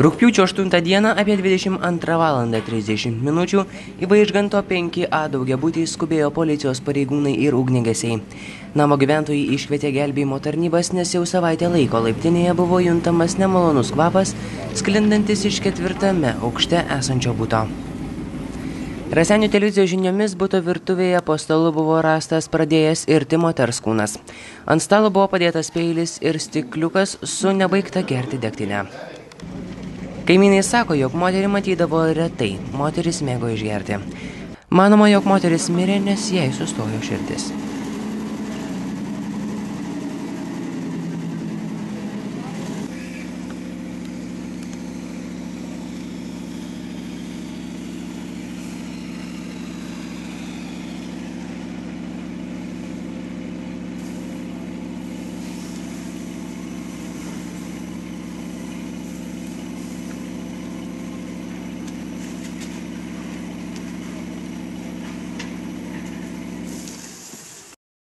Rugpjūčio 8 dieną apie 22:30 minučių į Vaižganto 5A daugiabutį skubėjo policijos pareigūnai ir ugniagesiai. Namo gyventojai iškvietė gelbėjimo tarnybas, nes jau savaitę laiko laiptinėje buvo juntamas nemalonus kvapas, sklindantis iš 4. aukšte esančio buto. Raseinių televizijos žiniomis buto virtuvėje po stalu buvo rastas pradėjęs irti moters kūnas. Ant stalo buvo padėtas peilis ir stikliukas su nebaigta gerti degtine. Kaimynai sako, jog moterį matydavo retai, moteris mėgo išgerti. Manoma, jog moteris mirė, nes jai sustojo širdis.